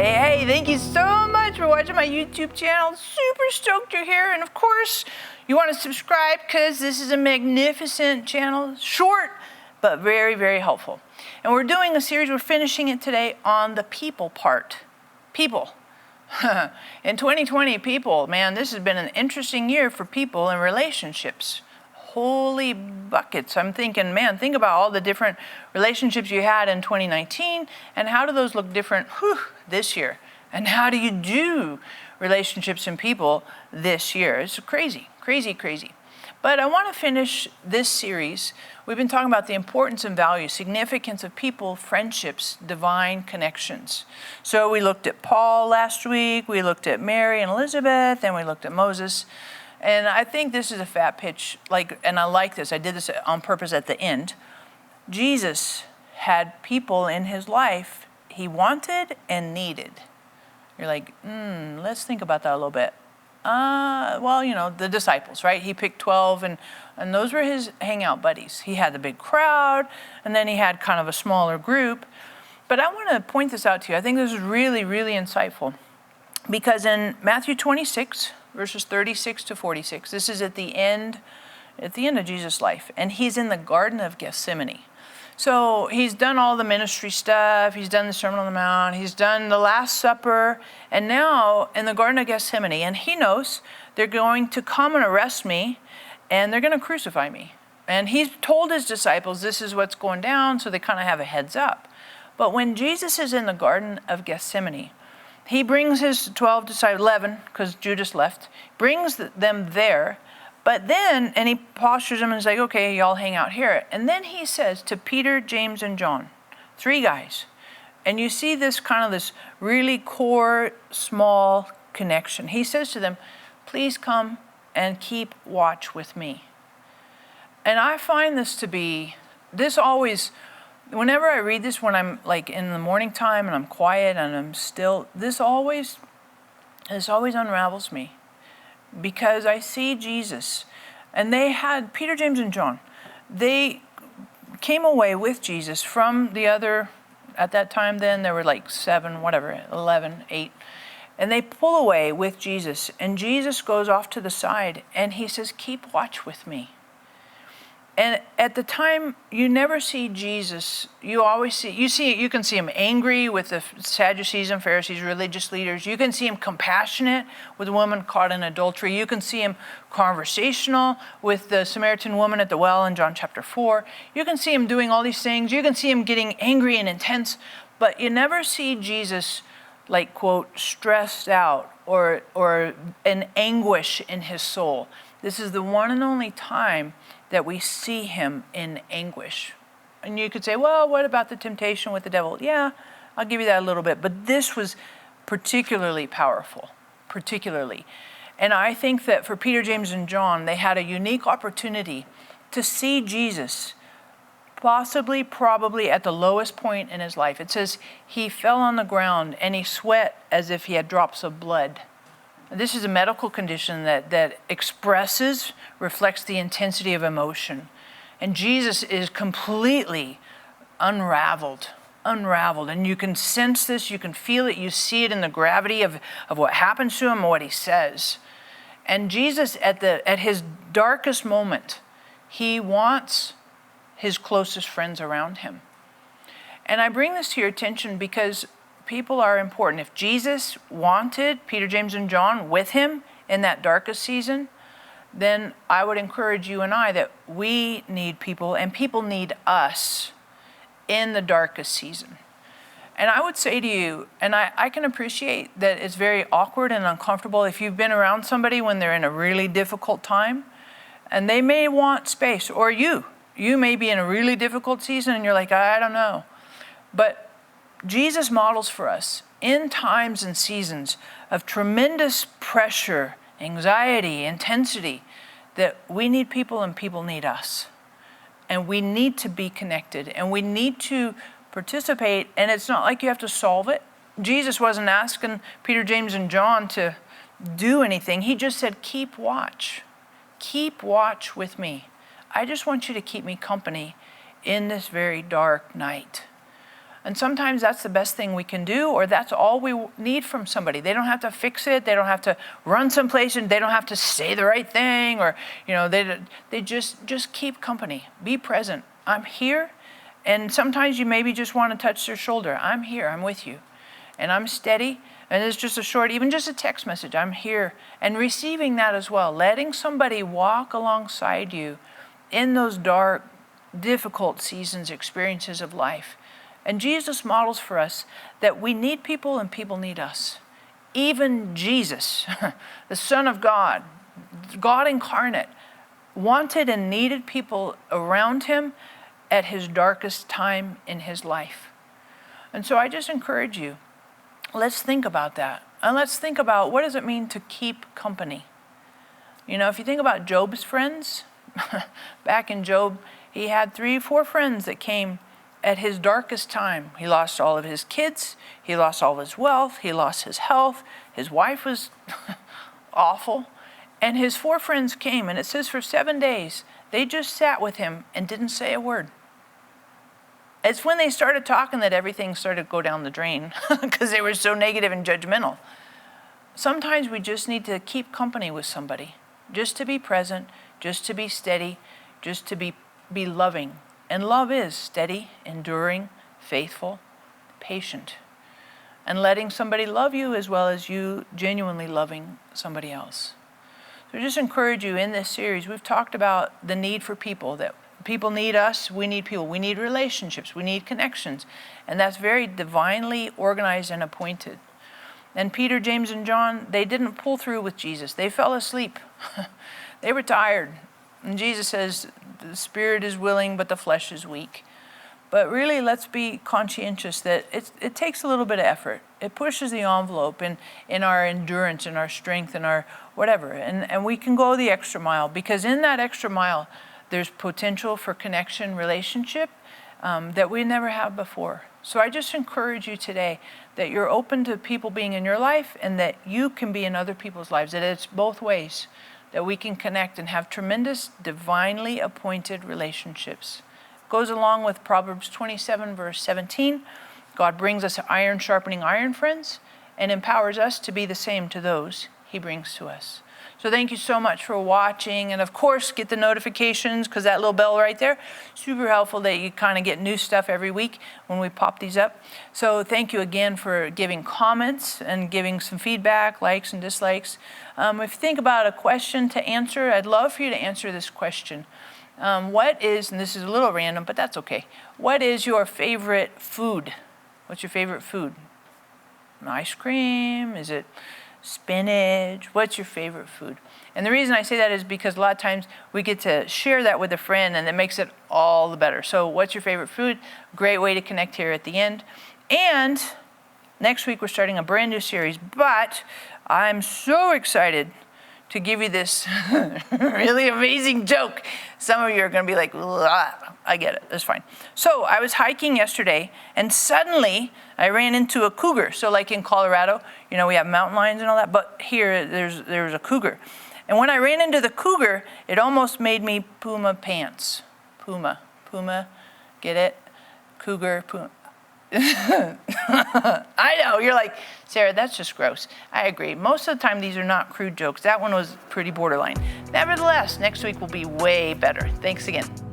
Hey, thank you so much for watching my YouTube channel. Super stoked you're here. And of course, you want to subscribe because this is a magnificent channel. Short, but very, very helpful. And we're doing a series, we're finishing it today on the people part. People. In 2020, people, man, this has been an interesting year for people and relationships. Holy buckets. I'm thinking, man, think about all the different relationships you had in 2019 and how do those look different this year? And how do you do relationships and people this year? It's crazy, crazy, crazy. But I want to finish this series. We've been talking about the importance and value, significance of people, friendships, divine connections. So we looked at Paul last week, we looked at Mary and Elizabeth, and we looked at Moses. And I think this is a fat pitch, and I like this. I did this on purpose at the end. Jesus had people in his life he wanted and needed. You're like, let's think about that a little bit. Well, you know, the disciples, right? He picked 12, and those were his hangout buddies. He had the big crowd, and then he had kind of a smaller group. But I want to point this out to you. I think this is really, really insightful. Because in Matthew 26, verses 36 to 46, this is at the end of Jesus' life. And he's in the Garden of Gethsemane. So he's done all the ministry stuff. He's done the Sermon on the Mount. He's done the Last Supper. And now in the Garden of Gethsemane, and he knows they're going to come and arrest me, and they're going to crucify me. And he's told his disciples this is what's going down, so they kind of have a heads up. But when Jesus is in the Garden of Gethsemane, he brings his 12 disciples, 11, because Judas left, brings them there. But then, and he postures them and is like, okay, y'all hang out here. And then he says to Peter, James, and John, 3 guys. And you see this kind of this really core, small connection. He says to them, please come and keep watch with me. And I find this to be, this always, whenever I read this, when I'm like in the morning time and I'm quiet and I'm still, this always unravels me. Because I see Jesus, and they had, Peter, James, and John, they came away with Jesus from the other, at that time then, there were like 7, whatever, 11, 8. And they pull away with Jesus, and Jesus goes off to the side, and he says, keep watch with me. And at the time, you never see Jesus, you can see him angry with the Sadducees and Pharisees, religious leaders. You can see him compassionate with a woman caught in adultery. You can see him conversational with the Samaritan woman at the well in John chapter 4. You can see him doing all these things. You can see him getting angry and intense, but you never see Jesus like, quote, stressed out or an anguish in his soul. This is the one and only time that we see him in anguish. And you could say, well, what about the temptation with the devil? Yeah, I'll give you that a little bit. But this was particularly powerful, particularly. And I think that for Peter, James, and John, they had a unique opportunity to see Jesus possibly, probably at the lowest point in his life. It says he fell on the ground and he sweat as if he had drops of blood. This is a medical condition that reflects the intensity of emotion. And Jesus is completely unraveled. And you can sense this, you can feel it, you see it in the gravity of what happens to him and what he says. And Jesus, at his darkest moment, he wants his closest friends around him. And I bring this to your attention because people are important. If Jesus wanted Peter, James, and John with him in that darkest season, then I would encourage you and I that we need people and people need us in the darkest season. And I would say to you, and I can appreciate that it's very awkward and uncomfortable if you've been around somebody when they're in a really difficult time and they may want space, or you may be in a really difficult season and you're like, I don't know. But Jesus models for us in times and seasons of tremendous pressure, anxiety, intensity, that we need people and people need us. And we need to be connected and we need to participate. And it's not like you have to solve it. Jesus wasn't asking Peter, James, and John to do anything. He just said, keep watch. Keep watch with me. I just want you to keep me company in this very dark night. And sometimes that's the best thing we can do, or that's all we need from somebody. They don't have to fix it. They don't have to run someplace, and they don't have to say the right thing, or they just keep company. Be present. I'm here, and sometimes you maybe just want to touch their shoulder. I'm here. I'm with you, and I'm steady. And it's just a short, even just a text message. I'm here, and receiving that as well. Letting somebody walk alongside you in those dark, difficult seasons, experiences of life. And Jesus models for us that we need people and people need us. Even Jesus, the Son of God, God incarnate, wanted and needed people around him at his darkest time in his life. And so I just encourage you, let's think about that. And let's think about, what does it mean to keep company? If you think about Job's friends, back in Job, he had 3-4 friends that came at his darkest time. He lost all of his kids. He lost all of his wealth. He lost his health. His wife was awful. And his 4 friends came, and it says for 7 days, they just sat with him and didn't say a word. It's when they started talking that everything started to go down the drain because they were so negative and judgmental. Sometimes we just need to keep company with somebody, just to be present, just to be steady, just to be loving. And love is steady, enduring, faithful, patient, and letting somebody love you as well as you genuinely loving somebody else. So just encourage you in this series, we've talked about the need for people, that people need us, we need people, we need relationships, we need connections, and that's very divinely organized and appointed. And Peter, James, and John, they didn't pull through with Jesus. They fell asleep. They were tired. And Jesus says, the spirit is willing, but the flesh is weak. But really, let's be conscientious that it takes a little bit of effort. It pushes the envelope in our endurance, in our strength, in our whatever. And we can go the extra mile, because in that extra mile, there's potential for connection, relationship that we never have before. So I just encourage you today that you're open to people being in your life, and that you can be in other people's lives, that it's both ways, that we can connect and have tremendous, divinely appointed relationships. It goes along with Proverbs 27, verse 17. God brings us iron sharpening iron, friends, and empowers us to be the same to those he brings to us. So thank you so much for watching. And of course, get the notifications, because that little bell right there, super helpful that you kind of get new stuff every week when we pop these up. So thank you again for giving comments and giving some feedback, likes and dislikes. If you think about a question to answer, I'd love for you to answer this question. What is, and this is a little random, but that's okay. What is your favorite food? What's your favorite food? Ice cream? Is it spinach? What's your favorite food? And the reason I say that is because a lot of times we get to share that with a friend, and it makes it all the better. So what's your favorite food? Great way to connect here at the end. And next week we're starting a brand new series, but I'm so excited to give you this really amazing joke. Some of you are going to be like, I get it, that's fine. So I was hiking yesterday, and suddenly I ran into a cougar. So like in Colorado, we have mountain lions and all that, but here there's a cougar. And when I ran into the cougar, it almost made me Puma pants. Puma, get it? Cougar, Puma. I know, you're like, Sarah, that's just gross. I agree. Most of the time, these are not crude jokes. That one was pretty borderline. Nevertheless, next week will be way better. Thanks again.